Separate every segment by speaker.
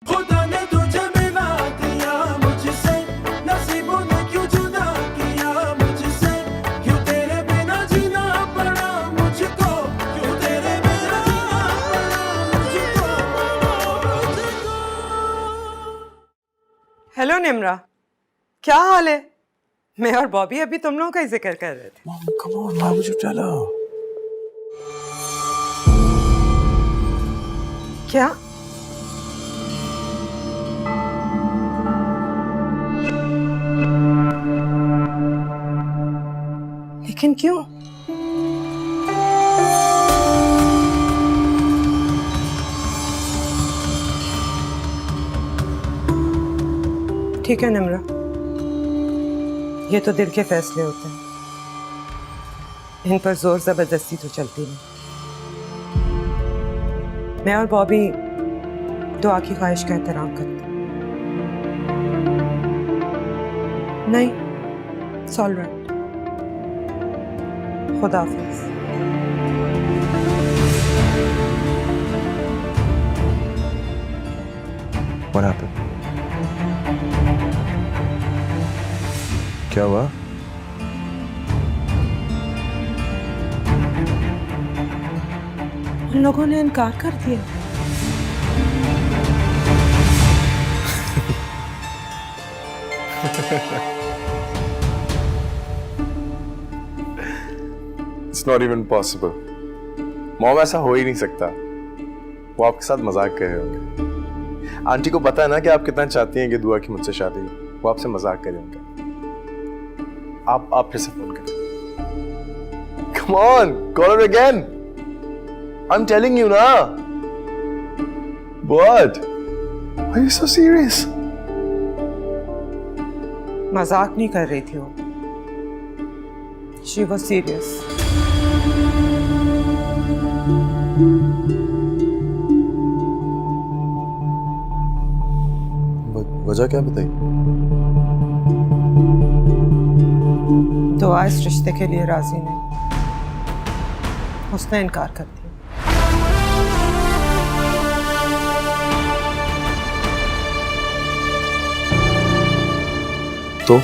Speaker 1: खुदा ने तुझे मिला दिया मुझसे, नसीबों ने क्यों जुदा किया मुझसे, क्यों तेरे बिना जीना पड़ा मुझको, क्यों तेरे बिना जीना पड़ा मुझको।
Speaker 2: हेलो निम्रा, क्या हाल है? मैं और बॉबी अभी तुम लोगों का ही जिक्र कर रहे थे।
Speaker 3: Mom, come on, why would you tell her?
Speaker 2: क्या? लेकिन क्यों? ठीक है निम्रा, ये तो दिल के फैसले होते हैं, इन पर जोर जबरदस्ती तो चलती नहीं। मैं और बॉबी दुआ की ख्वाहिश का एहतराम करते हैं। नहीं, इट्स ऑल राइट। खुदा हाफिज।
Speaker 3: What happened? क्या हुआ?
Speaker 2: उन लोगों ने इनकार कर दिया।
Speaker 3: It's not even possible. Mom, ऐसा हो ही नहीं सकता। वो आपके साथ मजाक कर रहे होंगे। आंटी को पता है ना कि आप कितना चाहती हैं कि दुआ की मुझसे शादी हो। वो आपसे मजाक कर रहे होंगे। आप फिर से फोन करें। Come on, call her again. I'm telling you ना। What? Why are you so serious?
Speaker 2: मजाक नहीं कर रही थी वो। She was serious.
Speaker 3: वजह क्या बताई?
Speaker 2: तो इस रिश्ते के लिए राजी नहीं, उसने इनकार कर दिया।
Speaker 3: तो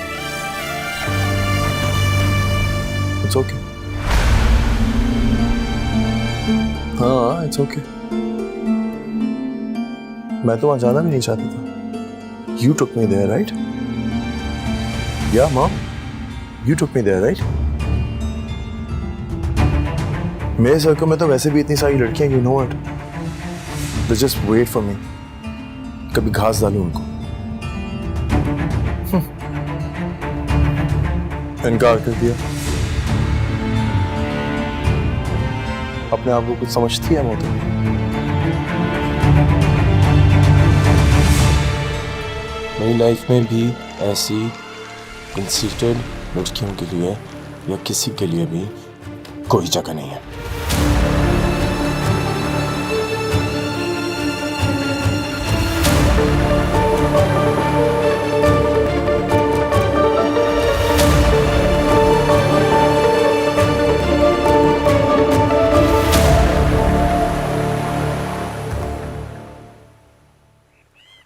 Speaker 3: इट्स ओके। हाँ, इट्स ओके। मैं तो वहां जाना भी नहीं चाहता था। You took me there, right? Yeah, Mom. You took me there, right? मेरे सर्कल में तो वैसे भी इतनी सारी लड़कियां, you know what? They just wait for me. कभी घास डालूं उनको। इनकार कर दिया। अपने आप को कुछ समझती है मोती?
Speaker 4: मेरी लाइफ में भी ऐसी कंसीडर्ड लड़कियों के लिए या किसी के लिए भी कोई जगह नहीं है।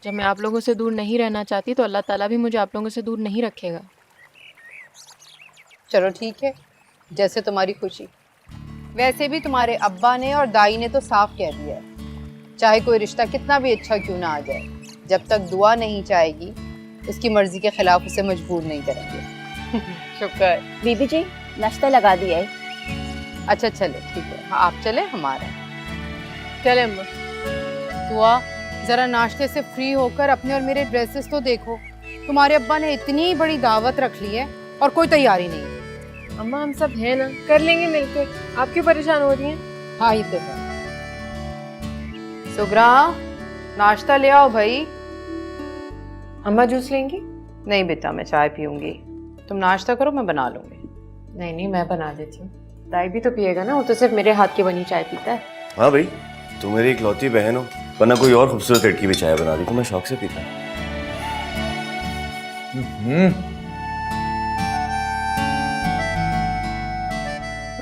Speaker 5: जब मैं आप लोगों से दूर नहीं रहना चाहती तो अल्लाह ताला भी मुझे आप लोगों से दूर नहीं रखेगा।
Speaker 6: चलो ठीक है, जैसे तुम्हारी खुशी। वैसे भी तुम्हारे अब्बा ने और दाई ने तो साफ कह दिया है, चाहे कोई रिश्ता कितना भी अच्छा क्यों ना आ जाए, जब तक दुआ नहीं चाहेगी उसकी मर्जी के खिलाफ उसे मजबूर नहीं करेंगे। शुक्र।
Speaker 7: बीबी जी, नाश्ता लगा दिया है।
Speaker 6: अच्छा चले, ठीक है। हाँ, आप चले, हमारा
Speaker 5: चले अम्मा।
Speaker 6: दुआ, जरा नाश्ते से फ्री होकर अपने और मेरे ड्रेसेस तो देखो। तुम्हारे अब्बा ने इतनी बड़ी दावत रख ली है और कोई तैयारी नहीं है।
Speaker 5: अम्मा हम सब हैं ना, कर लेंगे मिलकर। आप क्यों परेशान हो रही हैं?
Speaker 6: हाँ, ये तो है। सुगरा, नाश्ता ले आओ भाई।
Speaker 5: अम्मा जूस लेंगी?
Speaker 6: नहीं बेटा, मैं चाय पीऊंगी। तुम नाश्ता करो, मैं बना लूंगी।
Speaker 5: नहीं नहीं, मैं बना देती हूँ। दाई भी तो पिएगा ना, वो तो सिर्फ मेरे हाथ की बनी चाय पीता है।
Speaker 8: हाँ भाई, तुम मेरी इकलौती बहन हो, वरना कोई और खूबसूरत लड़की भी चाय बना दी तो मैं शौक से पीता।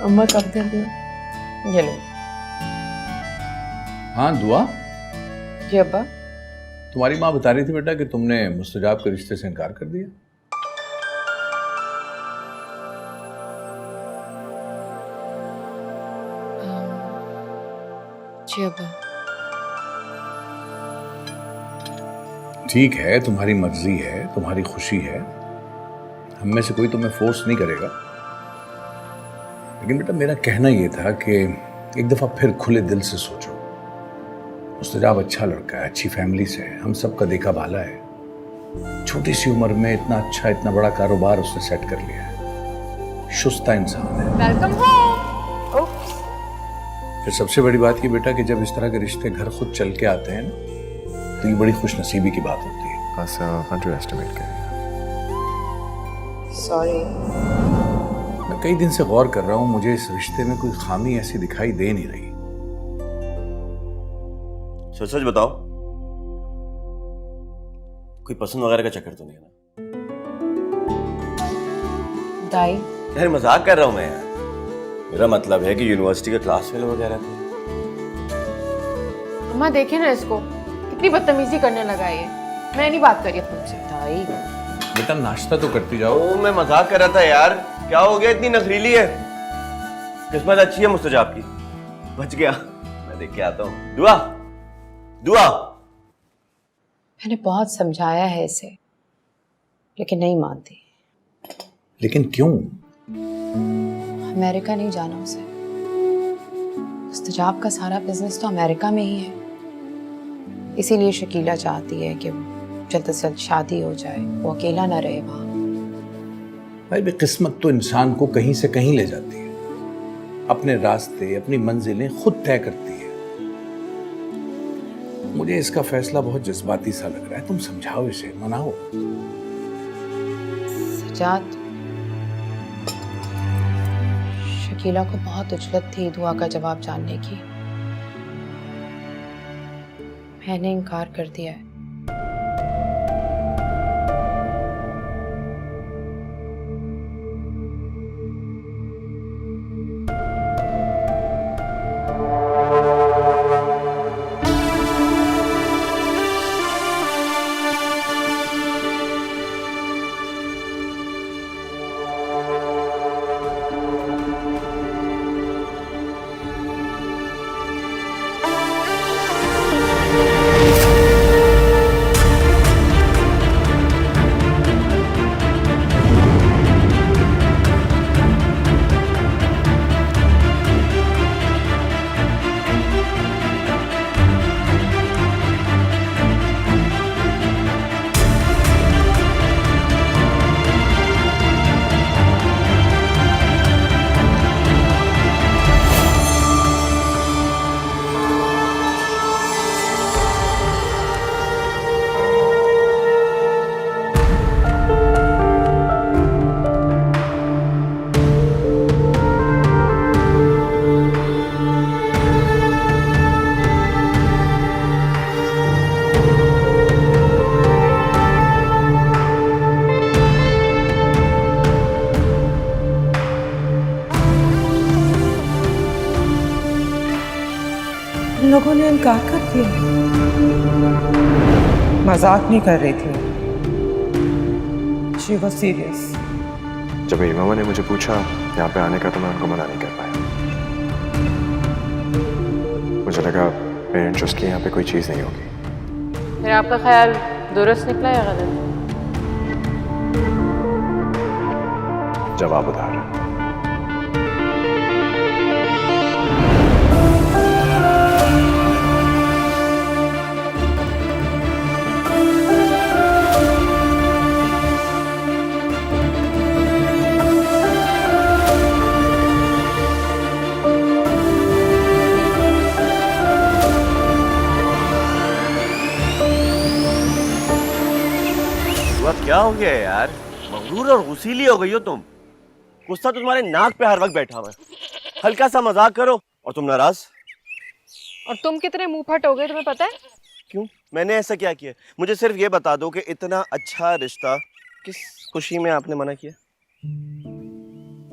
Speaker 5: अम्मा कब दे दिया? ये लो।
Speaker 9: हाँ दुआ,
Speaker 5: जी अब्बा।
Speaker 9: तुम्हारी माँ बता रही थी बेटा कि तुमने मुस्तजाब के रिश्ते से इनकार कर दिया।
Speaker 5: जी अब्बा।
Speaker 9: ठीक है, तुम्हारी मर्जी है, तुम्हारी खुशी है, हम में से कोई तुम्हें फोर्स नहीं करेगा। लेकिन बेटा मेरा कहना यह था कि एक दफा फिर खुले दिल से सोचो। मुस्तजाब अच्छा लड़का है, अच्छी फैमिली से है, हम सबका देखा भाला है। छोटी सी उम्र में इतना अच्छा, इतना बड़ा कारोबार उसने सेट कर लिया है। शुस्ता इंसान है।
Speaker 6: Welcome home.
Speaker 9: फिर सबसे बड़ी बात ये बेटा कि जब इस तरह के रिश्ते घर खुद चल के आते हैं ना, तो ये बड़ी खुशनसीबी की बात होती है।
Speaker 3: बस अंडर एस्टिमेट करें।
Speaker 6: सॉरी।
Speaker 9: मैं कई दिन से गौर कर रहा हूं, मुझे इस रिश्ते में कोई खामी ऐसी दिखाई दे नहीं रही।
Speaker 8: सच सच बताओ, कोई पसंद वगैरह का चक्कर तो नहीं है ना?
Speaker 6: दाई,
Speaker 8: यार मजाक कर रहा हूं मैं यार। मेरा मतलब है कि यूनिवर्सिटी का क्लास फेलो वगैरह थे।
Speaker 5: अम्मा देखे ना इसको, कितनी बदतमीजी करने लगा ये। मैं नहीं बात करी तुमसे।
Speaker 6: दाई
Speaker 9: बेटा नाश्ता तो करती जाओ।
Speaker 8: ओ मैं मजाक कर रहा था यार। क्या हो गया, इतनी नखरीली है? किस्मत अच्छी है मुस्तजाब की, बच गया। मैं देख के आता हूँ। दुआ दुआ।
Speaker 6: मैंने बहुत समझाया है इसे, लेकिन नहीं मानती।
Speaker 9: लेकिन क्यों?
Speaker 6: अमेरिका नहीं जाना उसे। मुस्तजाब का सारा बिजनेस तो अमेरिका में ही है। इसीलिए शकीला चाहती है कि वो जल्द से जल्द शादी हो जाए, वो अकेला ना रहे वहां।
Speaker 9: भाई भी किस्मत तो इंसान को कहीं से कहीं ले जाती है। अपने रास्ते, अपनी मंजिलें खुद तय करती है। मुझे इसका फैसला बहुत जज्बाती सा लग रहा है। तुम समझाओ इसे, मनाओ।
Speaker 6: सजाद, शकीला को बहुत उजलत थी दुआ का जवाब जानने की। मैंने इनकार कर दिया है।
Speaker 2: उन लोगों ने इनकार कर दिया। मजाक नहीं कर रही थी, शी वाज सीरियस।
Speaker 3: जब मेरी मामा ने मुझे पूछा यहाँ पे आने का तो मैं उनको मना नहीं कर पाया। मुझे लगा मेरे इंटरेस्ट की यहाँ पे कोई चीज़ नहीं होगी।
Speaker 5: फिर आपका ख्याल दुरुस्त निकला या गलत?
Speaker 3: जवाब उधार।
Speaker 8: क्या हो गया यार? मगरूर और गुस्सीली हो गई हो तुम। गुस्सा तो तुम्हारे नाक पे हर वक्त बैठा हुआ है। हल्का सा मजाक करो और तुम नाराज।
Speaker 5: और तुम कितने मुंह फट हो गए, तुम्हें पता है?
Speaker 8: क्यों? मैंने ऐसा क्या किया? मुझे सिर्फ ये बता दो कि इतना अच्छा रिश्ता किस खुशी में आपने मना किया?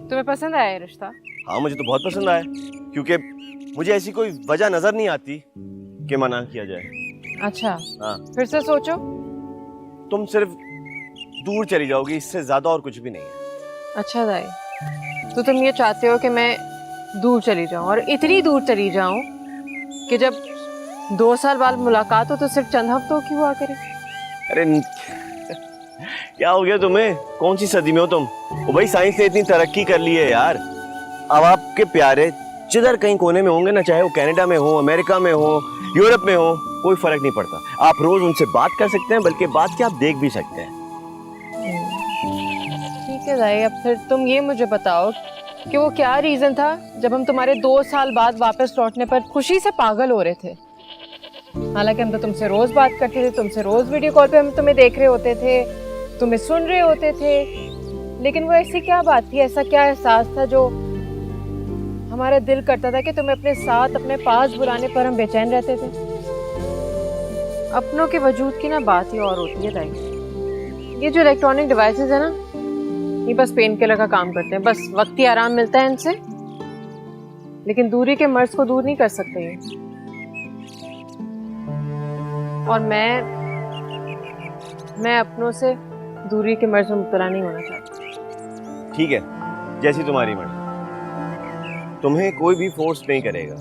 Speaker 5: तुम्हें पसंद आया ये रिश्ता?
Speaker 8: हाँ मुझे तो बहुत पसंद आया, क्योंकि मुझे ऐसी कोई वजह नजर नहीं आती कि मना किया जाए।
Speaker 6: अच्छा,
Speaker 8: हाँ।
Speaker 6: फिर से सोचो।
Speaker 8: तुम सिर्फ दूर चली जाओगी, इससे ज्यादा और कुछ भी नहीं है।
Speaker 6: अच्छा दाई, तो तुम ये चाहते हो कि मैं दूर चली जाऊं, और इतनी दूर चली जाऊं कि जब 2 साल बाद मुलाकात हो तो सिर्फ चंद हफ्तों की हुआ करे।
Speaker 8: अरे क्या हो गया तुम्हें? कौन सी सदी में हो तुम? ओ भाई, साइंस ने इतनी तरक्की कर ली है यार। अब आपके प्यारे जिधर कहीं कोने में होंगे ना, चाहे वो कनाडा में हो, अमेरिका में हो, यूरोप में हो, कोई फर्क नहीं पड़ता। आप रोज उनसे बात कर सकते हैं, बल्कि बात क्या, आप देख भी सकते हैं।
Speaker 6: ठीक है दाई, अब फिर तुम ये मुझे बताओ कि वो क्या रीजन था जब हम तुम्हारे 2 साल बाद वापस लौटने पर खुशी से पागल हो रहे थे। हालांकि हम तो तुमसे रोज बात करते थे, तुमसे रोज वीडियो कॉल पे हम तुम्हें देख रहे होते थे, तुम्हें सुन रहे होते थे, लेकिन वो ऐसी क्या बात थी, ऐसा क्या एहसास था जो हमारा दिल करता था कि तुम्हें अपने साथ, अपने पास बुलाने पर हम बेचैन रहते थे। अपनों के वजूद की ना बात ही और होती है दाई। ये जो इलेक्ट्रॉनिक डिवाइसेस है ना, ये बस पेन किलर का काम करते हैं, बस वक्ती आराम मिलता है इनसे, लेकिन दूरी के मर्ज को दूर नहीं कर सकते ये। और मैं अपनों से दूरी के मर्ज में मुब्तला नहीं होना चाहती।
Speaker 8: ठीक है, जैसी तुम्हारी मर्जी, तुम्हें कोई भी फोर्स नहीं करेगा।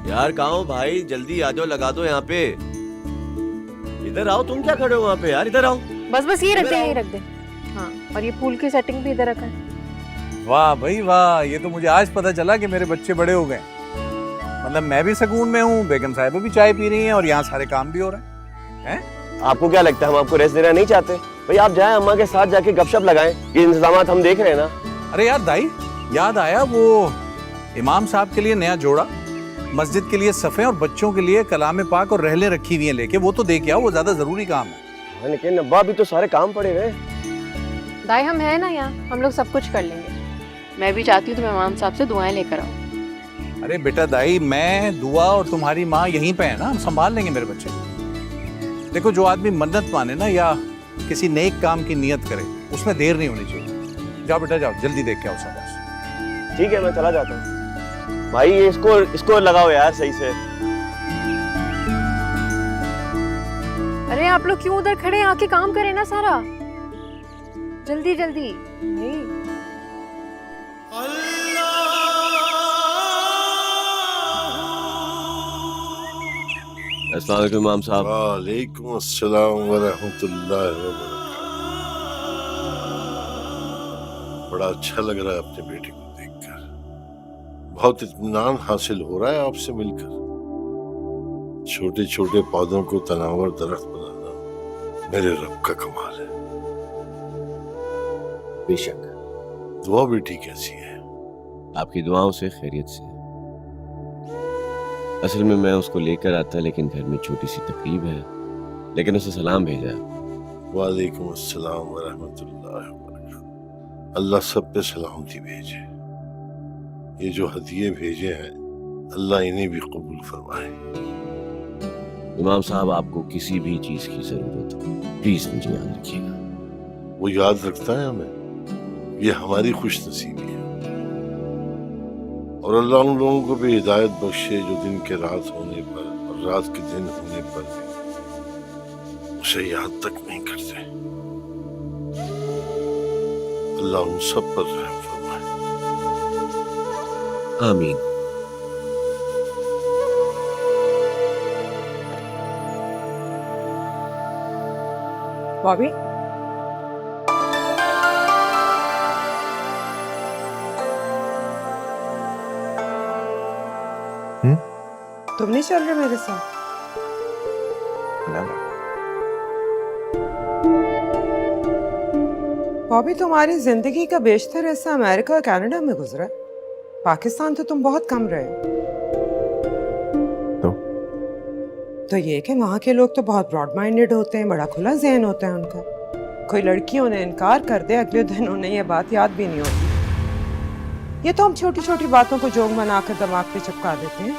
Speaker 8: यार कहाँ हो भाई? जल्दी आ जाओ, लगा दो यहाँ पे। इधर आओ, तुम क्या खड़े हो वहाँ पे यार? इधर आओ।
Speaker 6: बस ये रख दे, ये रख दे। हाँ, और ये फूल की सेटिंग भी इधर रखा है।
Speaker 9: वाह भाई वाह, ये तो मुझे आज पता चला कि मेरे बच्चे बड़े हो गए। मतलब मैं भी सुकून में हूँ, बेगम साहिबा भी चाय पी रही हैं और यहाँ सारे काम भी हो रहे हैं।
Speaker 8: आपको क्या लगता है हम आपको रेस्ट देना नहीं चाहते? भाई आप जाएं, अम्मा के साथ जाके गपशप लगाएं, ये इंतजामात हम देख रहे हैं ना।
Speaker 9: अरे यार दाई, याद आया वो इमाम साहब के लिए नया जोड़ा, मस्जिद के लिए सफ़े और बच्चों के लिए कलाम पाक और रहले रखी हुई हैं लेके, वो तो देख आओ, वो ज्यादा जरूरी काम है।
Speaker 8: लेकिन अब्बा भी तो सारे काम पड़े हुए।
Speaker 6: दाई हम है ना यहाँ, हम लोग सब कुछ कर लेंगे। मैं भी चाहती हूँ तुम इमाम साहब से दुआएं लेकर आओ।
Speaker 9: अरे बेटा दाई, मैं दुआ और तुम्हारी माँ यहीं पे है ना, हम संभाल लेंगे मेरे बच्चे। देखो, जो आदमी मन्नत माने ना या किसी नेक काम की नियत करे, उसमें देर नहीं होनी चाहिए। जाओ बेटा जाओ, जल्दी देख के आओ सब।
Speaker 8: ठीक है, मैं चला जाता हूँ। भाई ये इसको लगाओ यार सही से।
Speaker 6: अरे आप लोग क्यों उधर खड़े हैं? आके काम करें ना सारा, जल्दी जल्दी।
Speaker 8: अस्सलाम वालेकुम इमाम साहब।
Speaker 10: वालेकुम अस्सलाम व रहमतुल्लाहि व बरकातहू। बड़ा अच्छा लग रहा है अपने बेटे को देखकर, बहुत इत्मीनान हासिल हो रहा है आपसे मिलकर। छोटे छोटे पौधों को तनावर दरख्त बनाना मेरे रब का कमाल है।
Speaker 8: बेशक।
Speaker 10: दुआ बेटी कैसी है?
Speaker 8: आपकी दुआओं से, खैरियत से। असल में मैं उसको लेकर आता, लेकिन घर में छोटी सी तकलीफ है, लेकिन उसे सलाम भेजा।
Speaker 10: वालेकुम अस्सलाम व रहमतुल्लाहि व बरकातहू। अल्लाह सब पे सलामती भेजे। ये जो हदिये भेजे हैं, अल्लाह इन्हें भी कबूल फरमाए।
Speaker 8: इमाम साहब, आपको किसी भी चीज की जरूरत हो, प्लीज मुझे याद रखिएगा।
Speaker 10: वो याद रखता है हमें, ये हमारी खुशनसीबी है। और अल्लाह उन लोगों को भी हिदायत बख्शे जो दिन के रात होने पर और रात के दिन होने पर भी उसे याद तक नहीं करते। अल्लाह उन सब पर रहम फरमाए।
Speaker 8: आमीन।
Speaker 2: बॉबी, तुम नहीं चल रहे मेरे साथ? बॉबी, तुम्हारी जिंदगी का बेशतर हिस्सा अमेरिका और कनाडा में गुजरा। पाकिस्तान तो तुम बहुत कम रहे हो। तो ये कि वहाँ के लोग तो बहुत ब्रॉड माइंडेड होते हैं, बड़ा खुला ज़हन होता है उनका। कोई लड़की उन्हें इनकार कर दे, अगले दिन उन्हें ये बात याद भी नहीं होती। ये तो हम छोटी छोटी बातों को जोक बनाकर दिमाग पे चिपका देते हैं।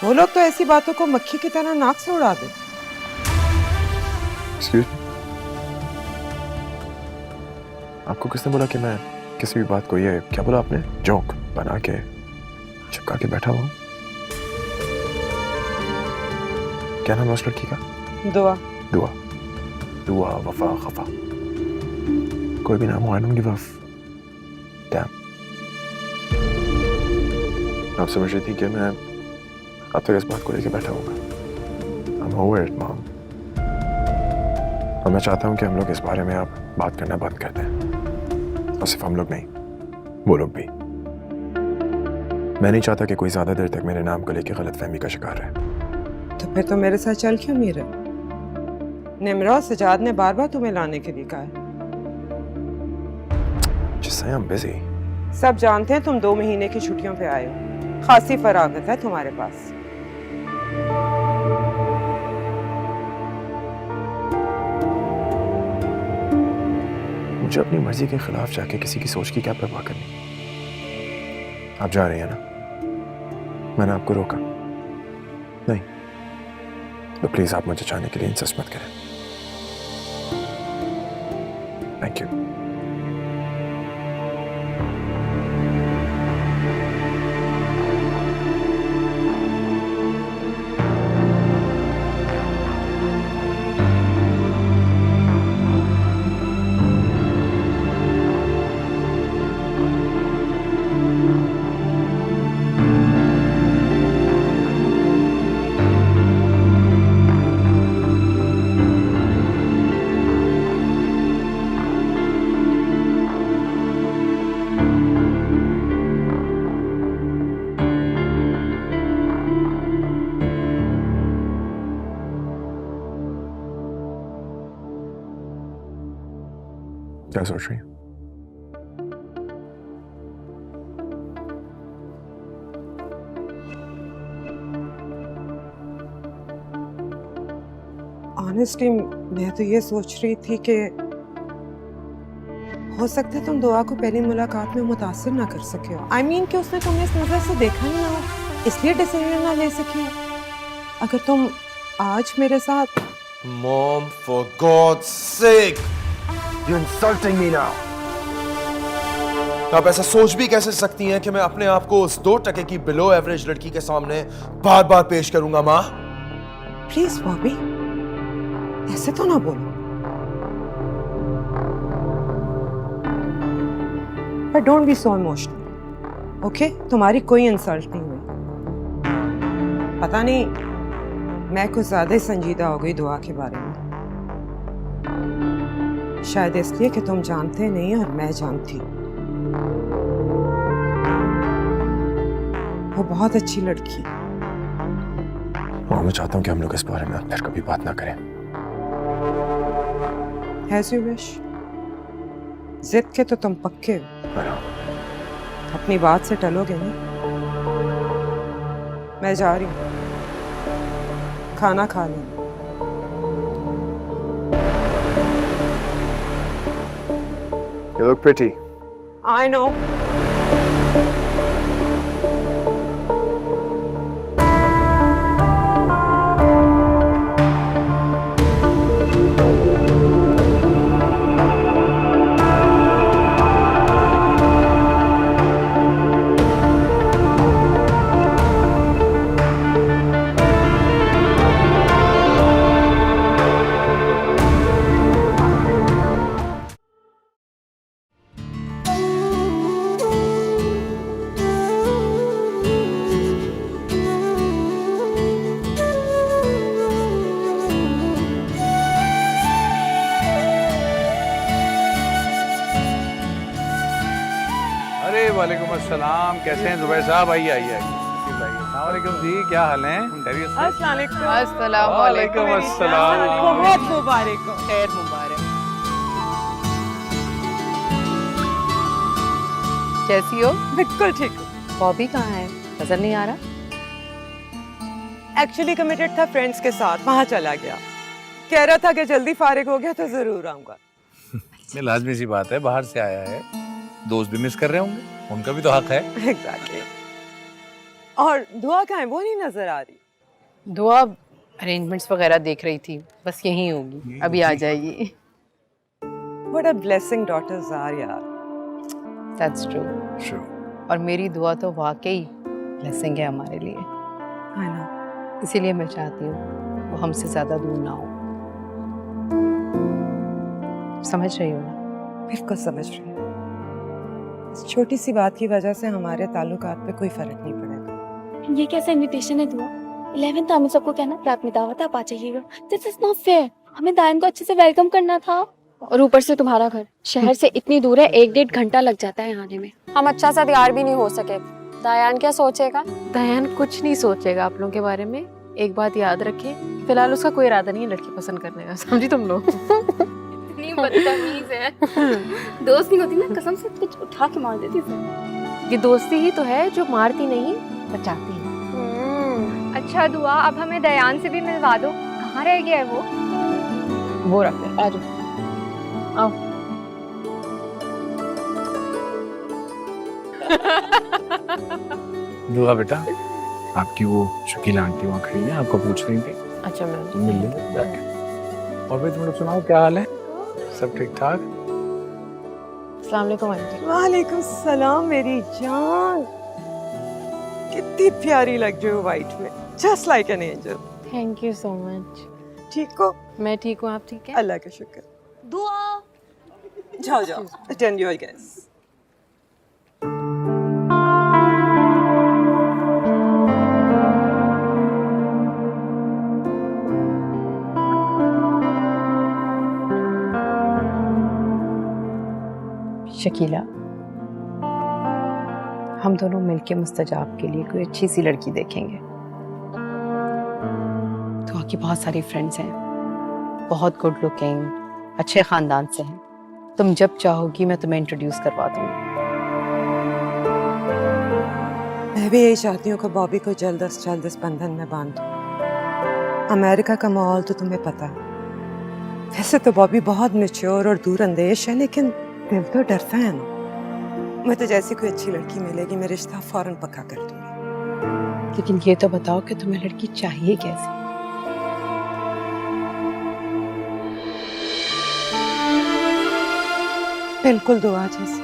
Speaker 2: वो लोग तो ऐसी बातों को मक्खी की तरह नाक से उड़ा देते।
Speaker 3: Excuse me? आपको किसने बोला कि मैं किसी भी बात को, ये क्या बोला आपने, जोक बना के चिपका के बैठा हुआ? क्या नाम है उस लड़की का?
Speaker 2: दुआ।
Speaker 3: दुआ, दुआ, वफा, खफा, कोई भी नाम हो, I don't give a damn। आप समझ रही थी कि मैं अब तक इस बात को लेके बैठा हूँ? I'm over it, mom। और मैं चाहता हूँ कि हम लोग इस बारे में आप बात करना बंद कर दें। और सिर्फ हम लोग नहीं, वो लोग भी। मैं नहीं चाहता कि कोई ज्यादा देर तक मेरे नाम को लेके गलतफहमी का शिकार रहे।
Speaker 2: तो फिर तो मेरे साथ चल क्यों नहीं रहे? निम्रा और सजाद ने बार बार तुम्हें लाने के लिए कहा है।
Speaker 3: Just say I'm busy।
Speaker 2: सब जानते हैं तुम 2 महीने की छुट्टियों पे आए हो। खासी फरागत है तुम्हारे पास।
Speaker 3: मुझे अपनी मर्जी के खिलाफ जाके किसी की सोच की क्या परवाह करनी? आप जा रही हैं ना? मैंने आपको रोका नहीं, तो प्लीज आप मुझे जाने के लिए इंसिस्ट मत करें। Thank you. क्या सोच रही हैं?
Speaker 2: ऑनेस्टली मैं तो ये सोच रही थी कि हो सकता है तुम दुआ को पहली मुलाकात में मुतासिर ना कर सके हो। I mean कि उसने तुम्हें इस नजर से देखा ही ना हो, इसलिए डिसीजन ना ले सकी हो। अगर तुम आज मेरे साथ।
Speaker 3: Mom, for God's sake, you're insulting me now। आप ऐसा सोच भी कैसे सकती हैं कि मैं अपने आप को उस 2% की बिलो एवरेज लड़की के सामने बार बार पेश करूंगा? माँ
Speaker 2: प्लीज बॉबी, ऐसे तो ना बोलो। पर don't be so emotional, okay? तुम्हारी कोई इंसल्ट नहीं हुई। पता नहीं मैं कुछ ज्यादा ही संजीदा हो गई दुआ के बारे में। शायद इसलिए कि तुम जानते नहीं और मैं जानती। वो बहुत अच्छी लड़की।
Speaker 3: मैं चाहता हूँ कि हम लोग इस बारे में फिर कभी बात ना करें।
Speaker 2: As you wish। जिद के तो तुम पक्के हो। अपनी बात से टलोगे नहीं। मैं जा रही हूँ, खाना खा लें।
Speaker 3: You look pretty।
Speaker 2: I know।
Speaker 9: वालेकुम अस्सलाम। कैसे हैं जुबैर साहब? आइए आइए आइए। अस्सलाम वालेकुम जी, क्या हाल है? खैरियत से?
Speaker 6: अस्सलाम
Speaker 9: वालेकुम अस्सलाम।
Speaker 2: बहुत मुबारक हो।
Speaker 6: खैर मुबारक। कैसी हो?
Speaker 2: बिल्कुल ठीक हो।
Speaker 6: बॉबी कहाँ है? नजर नहीं आ रहा।
Speaker 2: एक्चुअली कमिटेड था फ्रेंड्स के साथ, वहां चला गया। कह रहा था कि जल्दी फारिग हो गया तो जरूर आऊंगा।
Speaker 9: ये लाजमी सी बात है, बाहर से आया है, दोस्त भी मिस कर रहे होंगे, उनका भी तो हक है।
Speaker 2: एग्जैक्टली। और दुआ कहाँ है, वो नहीं नजर आ रही।
Speaker 6: दुआ अरेंजमेंट्स वगैरह देख रही थी, बस यहीं होगी, अभी आ जाएगी।
Speaker 2: What a blessing daughters are यार।
Speaker 6: That's true।
Speaker 9: Sure।
Speaker 6: और मेरी दुआ तो वाकई ब्लेसिंग है हमारे लिए,
Speaker 2: I know।
Speaker 6: इसीलिए मैं चाहती हूँ वो हमसे ज्यादा दूर ना हो। समझ रही हो ना?
Speaker 2: बिल्कुल समझ रही हूँ। इस छोटी सी बात की वजह से हमारे ताल्लुकात पे कोई फर्क नहीं पड़ेगा।
Speaker 7: ये कैसा इनविटेशन है दुआ? 11th हमें सबको कहना रात में दावत है, आप आ जाइएगा। This is not fair. हमें दायन को अच्छे से वेलकम करना था। और ऊपर से तुम्हारा घर शहर से इतनी दूर है, 1-1.5 घंटा लग जाता है आने में। हम अच्छा सा तैयार भी नहीं हो सके। दायान क्या सोचेगा?
Speaker 5: दयान कुछ नहीं सोचेगा आप लोगों के बारे में। एक बात याद रखें, फिलहाल उसका कोई इरादा नहीं है लड़की पसंद करने का, समझी तुम लोग?
Speaker 7: इतनी बदतमीज है। दोस्त नहीं होती ना, कसम से कुछ उठा के मार देती है।
Speaker 5: ये दोस्ती ही तो है जो मारती नहीं बचाती है।
Speaker 7: अच्छा दुआ, अब हमें दयान से भी मिलवा दो। कहाँ रह गया है वो रख ले। आ जाओ।
Speaker 5: आओ।
Speaker 9: दुआ बेटा, आपकी वो शकीला आंटी वहाँ खड़ी है, आपको पूछ रही थी,
Speaker 5: अच्छा मैं
Speaker 9: तुम मिल लो जाके। और भाई तुम लोग सुनाओ, क्या हाल है? सब ठीक ठाक?
Speaker 5: अस्सलाम वालेकुम आंटी।
Speaker 2: वालेकुम सलाम मेरी जान। कितनी प्यारी लग रही हो वाइट में, just like an angel.
Speaker 5: Thank you so much.
Speaker 2: ठीक हो?
Speaker 5: मैं ठीक हूँ, आप ठीक है?
Speaker 2: अल्लाह का शुक्र।
Speaker 7: दुआ।
Speaker 2: जाओ जाओ, अटेंड योर गेस्ट।
Speaker 6: शकीला, हम दोनों मिलके मुस्तजाब के लिए कोई अच्छी सी लड़की देखेंगे। तो आपकी बहुत सारी फ्रेंड्स हैं, बहुत गुड लुकिंग, अच्छे खानदान से हैं। तुम जब चाहोगी मैं तुम्हें इंट्रोड्यूस करवा दूंगी।
Speaker 2: मैं भी यही चाहती हूँ कि बॉबी को जल्द से जल्द इस बंधन में बांध दूँ। अमेरिका का माहौल तो तुम्हें पता है। वैसे तो बॉबी बहुत मैच्योर और दूर अंदेश है, लेकिन दिल तो डरता है ना। मैं तो जैसी कोई अच्छी लड़की मिलेगी मैं रिश्ता फौरन पक्का कर दूंगी।
Speaker 6: लेकिन ये तो बताओ कि तुम्हें लड़की चाहिए कैसी?
Speaker 2: बिल्कुल दुआ जैसी।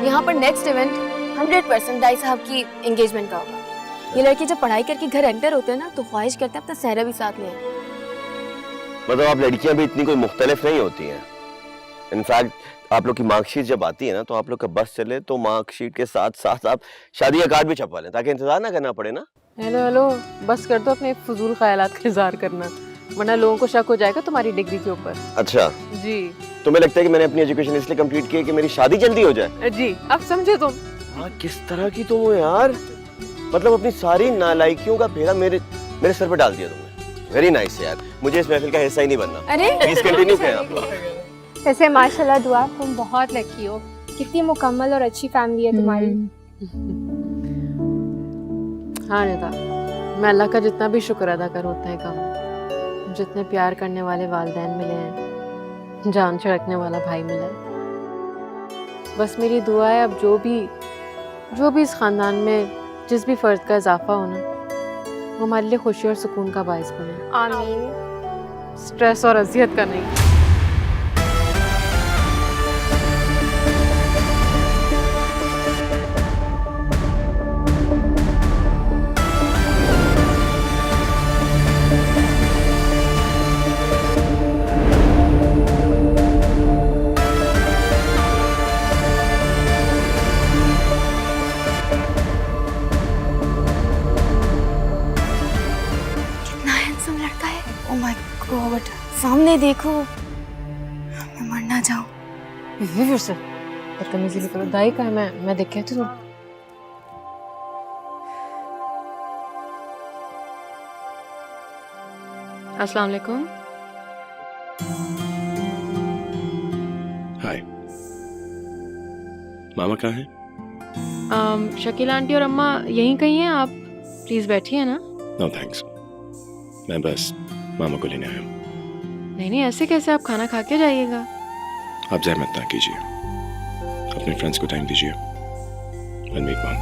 Speaker 7: यहाँ पर नेक्स्ट इवेंट 100% दाई साहब की एंगेजमेंट का होगा। ये लड़के जब पढ़ाई करके घर एंटर होते हैं ना, तो ख्वाहिश करते हैं अपना सहरा भी साथ ले आए।
Speaker 8: मतलब आप लड़कियां भी इतनी कोई मुख्तलिफ नहीं होती हैं। इनफैक्ट आप लोग की मार्कशीट जब आती है ना, तो आप लोग का बस चले तो मार्कशीट के साथ साथ आप शादी का कार्ड भी छपवा लें, ताकि इंतजार ना करना पड़े ना।
Speaker 5: हेलो हेलो, बस कर दो अपने फजूल ख्यालात का इज़हार करना, वरना लोगों को शक हो जाएगा तुम्हारी डिग्री के ऊपर।
Speaker 8: अच्छा,
Speaker 5: जी
Speaker 8: तुम्हें लगता है कि मैंने अपनी एजुकेशन इसलिए कंप्लीट की है कि मेरी शादी जल्दी हो जाए?
Speaker 5: जी, अब समझे तुम।
Speaker 8: हाँ, किस तरह की तुम हो यार, मतलब अपनी सारी नालायकियों का फेरा मेरे सर पे डाल दिया तुमने। वेरी नाइस यार, मुझे इस महफिल का हिस्सा ही नहीं बनना।
Speaker 7: अरे
Speaker 8: प्लीज कंटिन्यू करें आप लोग।
Speaker 7: वैसे माशाल्लाह दुआ, तुम बहुत लकी हो। कितनी मुकम्मल और अच्छी फैमिली है तुम्हारी।
Speaker 5: हाँ निदा, मैं अल्लाह का जितना भी शुक्र अदा करूँ उतना ही कम है। जितने प्यार करने वाले वालिदैन मिले हैं, जान छिड़कने वाला भाई मिला है। बस मेरी दुआ है अब जो भी इस खानदान में जिस भी फर्द का इजाफा होना, वो हमारे लिए खुशी और सुकून का बायस बने।
Speaker 7: आमीन।
Speaker 5: स्ट्रेस और अजियत का नहीं।
Speaker 7: सामने देखो, मैं मर ना जाऊं।
Speaker 5: फिर से बदतमीजी नहीं करो। दाई का है, मैं देख के आती हूँ। अस्सलाम वालेकुम।
Speaker 10: हाय, मामा कहाँ हैं?
Speaker 5: शकीला आंटी और अम्मा यहीं कहीं हैं, आप प्लीज बैठिए ना।
Speaker 4: नो थैंक्स, मैं बस मामा को लेने आया हूँ।
Speaker 5: नहीं नहीं, ऐसे कैसे, आप खाना खा के जाइएगा।
Speaker 4: आप जहमत ना कीजिए, अपने फ्रेंड्स को टाइम दीजिए। I'll meet Mom.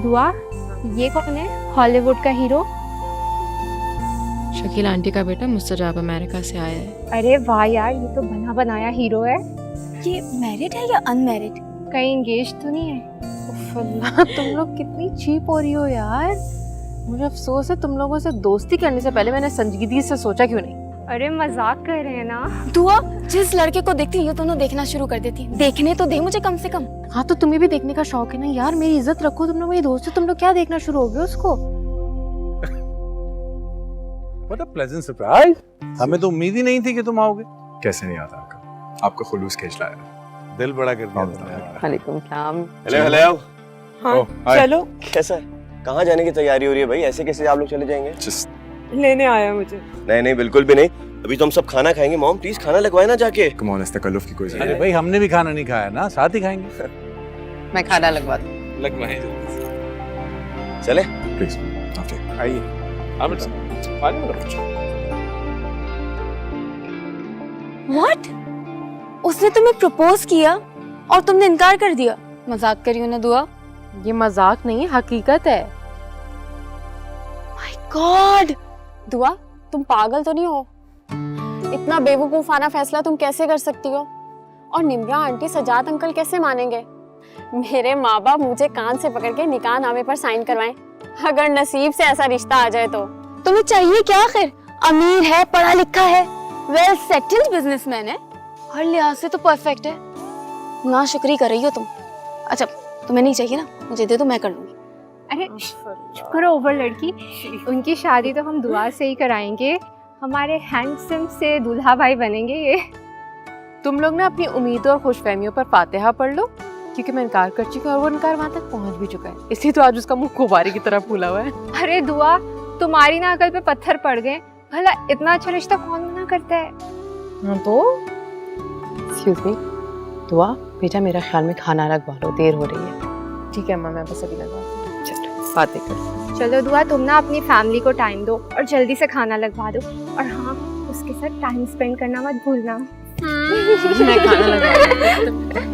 Speaker 7: दुआ, ये कौन है? हॉलीवुड का हीरो?
Speaker 5: शकीला आंटी का बेटा मुस्तजाब अमेरिका से आया है।
Speaker 7: अरे वाह यार, ये तो बना बनाया हीरो है। ये मैरिड है या अनमैरिड? कहीं एंगेज तो नहीं है?
Speaker 5: उफ अल्लाह, तुम लोग कितनी चीप हो रही हो यार। मुझे अफसोस है, तुम लोगों से दोस्ती करने से पहले मैंने संजीदगी से सोचा क्यों नहीं।
Speaker 7: अरे मजाक कर रहे हैं ना। दुआ, जिस लड़के को देखती ये दोनों देखना शुरू कर देती। देखने तो दे मुझे कम से कम।
Speaker 5: हाँ तो तुम्हें भी देखने का शौक है ना यार, मेरी इज्जत रखो, तुम लोग मेरी दोस्त है, तुम लोग क्या देखना शुरू हो गए उसको।
Speaker 9: What a pleasant surprise! हमें तो उम्मीद ही नहीं थी कि तुम आओगे।
Speaker 3: कैसे नहीं आता आपका, आपका खुलूस खींच लाया।
Speaker 9: दिल बड़ा कर दिया तुमने।
Speaker 5: वालेकुम सलाम।
Speaker 8: हेलो हेलो,
Speaker 2: हाँ
Speaker 3: हाय।
Speaker 2: चलो,
Speaker 8: कैसा है? कहाँ जाने की तैयारी हो रही है भाई? ऐसे कैसे आप लोग चले जाएंगे?
Speaker 3: Just
Speaker 2: लेने आया मुझे।
Speaker 8: नहीं नहीं, बिल्कुल भी नहीं। अभी तो हम सब खाना खाएंगे। मॉम प्लीज खाना लगवाए ना जाके।
Speaker 3: come on, इस तकल्लुफ की कोई
Speaker 9: अरे
Speaker 3: जरूरत
Speaker 9: भाई, हमने भी खाना नहीं खाया ना, साथ ही खाएंगे।
Speaker 6: मैं खाना लगवा दूँ।
Speaker 9: चले
Speaker 3: नहीं। प्लीज आप
Speaker 9: आइए।
Speaker 7: व्हाट? उसने तुम्हें प्रपोज किया और तुमने इनकार कर दिया? मजाक करी हो ना दुआ?
Speaker 5: ये मजाक नहीं, हकीकत है।
Speaker 7: My God! दुआ, तुम पागल तो नहीं हो? इतना बेवकूफाना फैसला तुम कैसे कर सकती हो? और निम्रा आंटी, सजाद अंकल कैसे मानेंगे? मेरे माँ बाप मुझे कान से पकड़ के निकाह नामे पर साइन करवाएं। अगर नसीब से ऐसा रिश्ता आ जाए तो तुम्हें चाहिए क्या आखिर? अमीर है, पढ़ा लिखा है, वेल सेटल्ड बिजनेसमैन है, हर लिहाज से तो परफेक्ट है। ना शुक्री कर रही हो तुम। अच्छा, तुम्हें नहीं चाहिए ना, मुझे दे दो, मैं कर लूंगी।
Speaker 11: अरे शुक्र ओवर लड़की, उनकी शादी तो हम दुआ से ही कराएंगे। हमारे हैंडसम से दूल्हा भाई बनेंगे ये।
Speaker 5: तुम लोग ना अपनी उम्मीदों और खुशफहमियों पर फातिहा पढ़ लो, क्योंकि मैं इनकार कर चुकी हूँ और वो इनकार वहां तक पहुंच भी चुका है। इसलिए तो आज उसका मुंह गुब्बारे की तरह फूला हुआ है।
Speaker 11: अरे दुआ, तुम्हारी ना अकल पे पत्थर पड़ गए। भला इतना अच्छा रिश्ता कौन मना करता है?
Speaker 5: हाँ तो एक्सक्यूज मी, दुआ बेटा, मेरा ख्याल में खाना लगवा लो, देर हो रही है। ठीक है माँ, मैं बस अभी लगवा दूँ। चलो बातें कर।
Speaker 11: चलो दुआ, तुम ना अपनी फैमिली को टाइम दो और जल्दी से खाना लगवा दो। और हाँ, उसके साथ टाइम स्पेंड करना मत भूलना।
Speaker 5: मैं खाना लगवा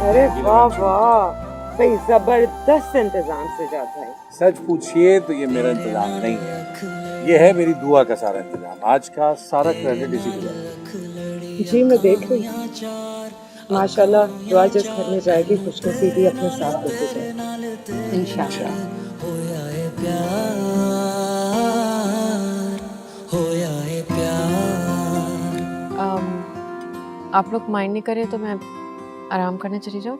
Speaker 2: अरे वाह वाह, भाई जबरदस्त इंतजाम से जाता है।
Speaker 9: सच पूछिए तो ये मेरा इंतजाम नहीं है, ये है मेरी दुआ का सारा इंतजाम। आज का सारा क्रेडिट इसी को जाएगा।
Speaker 2: जी मैं देख रही हूँ, माशाल्लाह। दुआ जिस घर में जाएगी, खुशनसीबी अपने साथ लेके जाए इंशाल्लाह।
Speaker 5: आप लोग माइंड नहीं करे तो मैं आराम करने चली जाऊँ?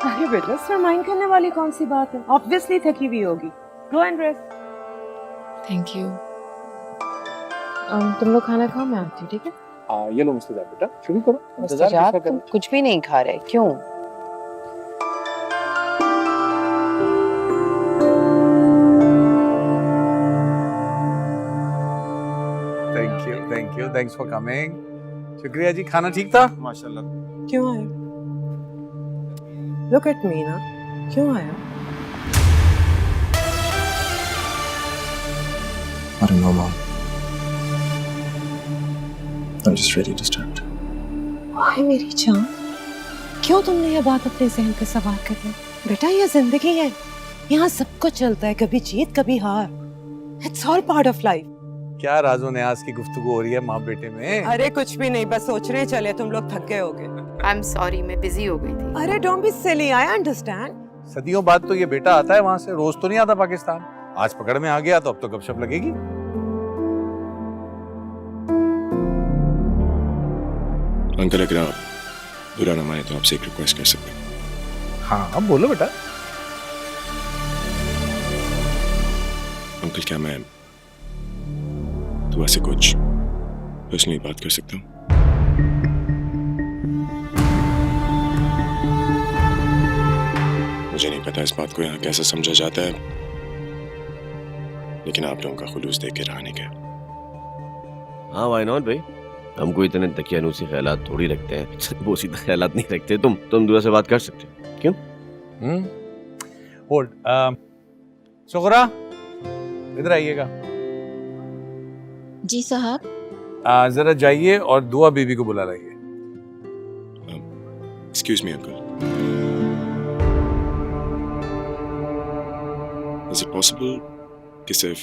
Speaker 2: अरे बेटा, इसमें माइंड करने वाली कौन सी बात है? ऑब्वियसली थकी हुई होगी, go and rest.
Speaker 5: Thank you. तुम लोग खाना खाओ, मैं आती हूँ, ठीक है?
Speaker 9: ये लो मुस्तजाब बेटा, शुरू करो।
Speaker 6: मुस्तजाब, तुम कुछ भी नहीं खा रहे क्यों?
Speaker 9: Thank you, thanks for coming. शुक्रिया जी। खाना ठीक था?
Speaker 3: माशाल्लाह।
Speaker 2: क्यों आए? लुक एट मी ना, क्यों आया?
Speaker 4: I don't know, Mom. I'm just really disturbed.
Speaker 2: हाय मेरी जान, क्यों तुमने ये बात अपने ज़हन पे सवार कर ली? बेटा ये जिंदगी है, यहाँ सब कुछ चलता है, कभी जीत कभी हार। It's all part of life.
Speaker 9: क्या राजो न्याज की गुफ्तगू हो रही है माँ बेटे में?
Speaker 2: अरे कुछ भी नहीं, बस सोचने चले तुम लोग थक गए होगे।
Speaker 6: आई एम सॉरी, मैं बिजी हो गई थी।
Speaker 2: अरे don't be silly, I understand.
Speaker 9: सदियों बाद तो ये बेटा आता है वहाँ से, रोज तो नहीं आता पाकिस्तान। आज पकड़ में आ गया तो अब तो गपशप लगेगी।
Speaker 4: अंकल अगर आप बुरा ना माने तो आपसे एक रिक्वेस्ट कर सकते हैं?
Speaker 9: हाँ बोलो बेटा।
Speaker 4: अंकल क्या मैं दुआ से कुछ पर्सनली बात कर सकता हूँ? मुझे नहीं पता इस बात को यहाँ कैसे समझा जाता है, लेकिन आप लोगों का खुलूस देख के रहा नहीं गया।
Speaker 8: हाँ वाई नॉट भाई, हमको इतने तकियानूसी ख्यालात थोड़ी रखते हैं, वो सीधा ख्यालात नहीं रखते। तुम दुआ से बात कर सकते हो, क्यों?
Speaker 9: होल्ड। सुगरा, इधर आइएगा।
Speaker 7: जी साहब।
Speaker 9: जरा जाइए और दुआ बीबी को बुला लाइए।
Speaker 4: Excuse me uncle, is it possible कि सिर्फ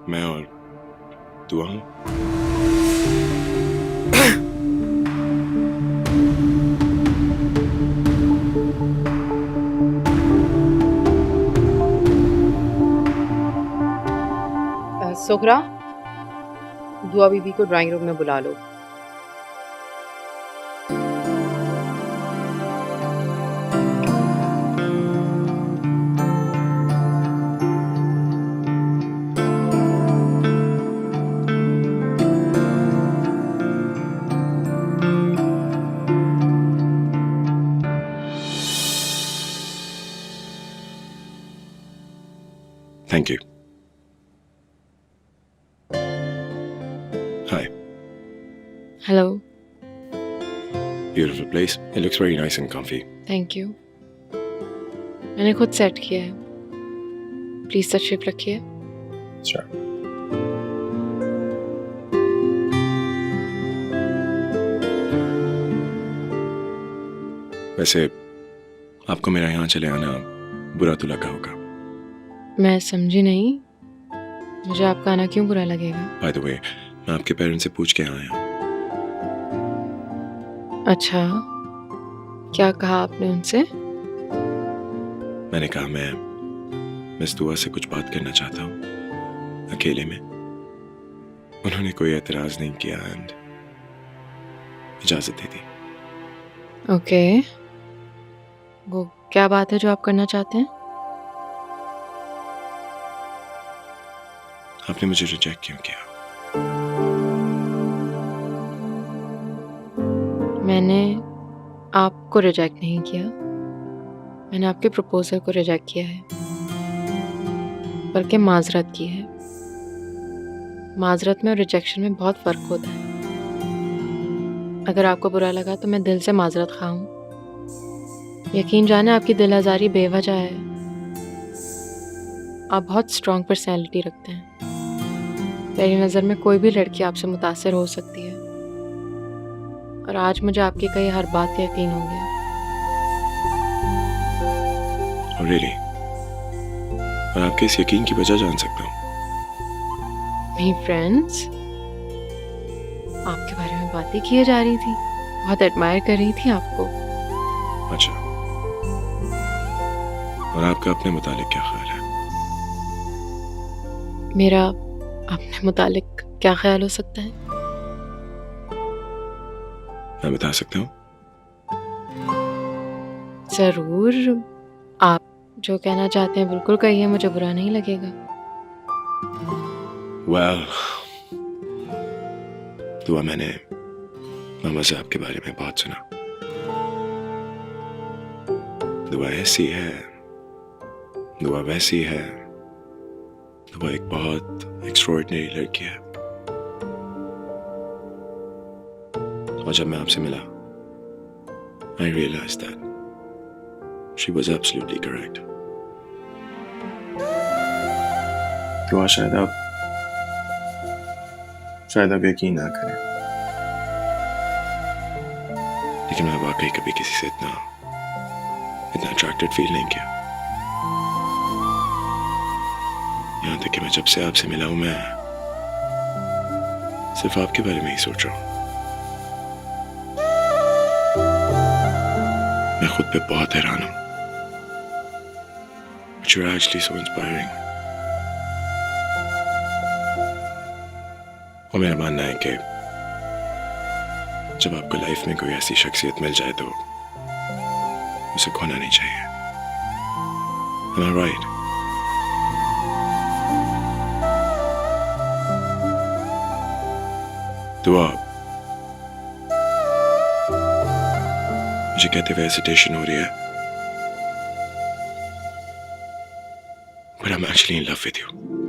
Speaker 4: मैं और दुआ हूं?
Speaker 6: सुगरा, दुआ बीबी को ड्राइंग रूम में बुला लो।
Speaker 4: Thank you. Hi.
Speaker 5: Hello.
Speaker 4: Beautiful place. It looks very nice and comfy.
Speaker 5: Thank you. मैंने खुद सेट किया है, प्लीज तशरीफ रखिए।
Speaker 4: Sure. वैसे आपको मेरा यहाँ चले आना बुरा तो लगा होगा।
Speaker 5: मैं समझी नहीं, मुझे आपका आना क्यों बुरा लगेगा?
Speaker 4: By the way, मैं आपके पेरेंट्स से पूछ के यहाँ आया हूँ।
Speaker 5: अच्छा, क्या कहा आपने उनसे?
Speaker 4: मैंने कहा मैं मिस दुआ से कुछ बात करना चाहता हूँ अकेले में। उन्होंने कोई एतराज नहीं किया एंड इजाजत दे दी।
Speaker 5: ओके, वो क्या बात है जो आप करना चाहते हैं?
Speaker 4: आपने मुझे रिजेक्ट क्यों किया?
Speaker 5: मैंने आपको रिजेक्ट नहीं किया, मैंने आपके प्रपोजल को रिजेक्ट किया है, बल्कि माजरत की है। माजरत में और रिजेक्शन में बहुत फ़र्क होता है। अगर आपको बुरा लगा तो मैं दिल से माजरत खा हूँ। यकीन जाने आपकी दिल आज़ारी बेवजह है। आप बहुत स्ट्रॉन्ग पर्सनैलिटी रखते हैं। मेरी नज़र में कोई भी लड़की आपसे मुतासिर हो सकती है, और आज मुझे आपकी कही हर बात का यकीन हो गया।
Speaker 4: Oh, really? और आपके इस यकीन की वजह जान सकता हूँ?
Speaker 5: मेरी फ्रेंड्स आपके बारे में बातें किए जा रही थी, बहुत एडमायर कर रही थी आपको।
Speaker 4: अच्छा, और आपका अपने मुतालिक क्या ख्याल है?
Speaker 5: मेरा अपने मुतालिक क्या ख्याल हो सकता है?
Speaker 4: मैं बता सकता हूँ?
Speaker 5: ज़रूर, आप जो कहना चाहते हैं बिल्कुल कहिए, मुझे बुरा नहीं लगेगा।
Speaker 4: Well, दुआ मैंने मामा से आपके बारे में बहुत सुना। दुआ ऐसी है, दुआ वैसी है, दुआ एक बहुत एक्स्ट्राऑर्डिनरी लड़की है। और जब मैं आपसे मिला, I realized that she was absolutely correct. दुआ शायद आप यकीन ना करें, लेकिन मैं वाकई कभी किसी से इतना अट्रैक्टेड फील नहीं किया। यहाँ तक कि मैं जब से आपसे मिला हूं, मैं सिर्फ आपके बारे में ही सोच रहा हूं। मैं खुद पे बहुत हैरान हूं। But you're actually so inspiring. और मेरा मानना है कि जब आपको लाइफ में कोई ऐसी शख्सियत मिल जाए तो उसे खोना नहीं चाहिए। Am I right? दुआ, मुझे कहते हुए हेजिटेशन हो रही है, but I'm actually in love with you.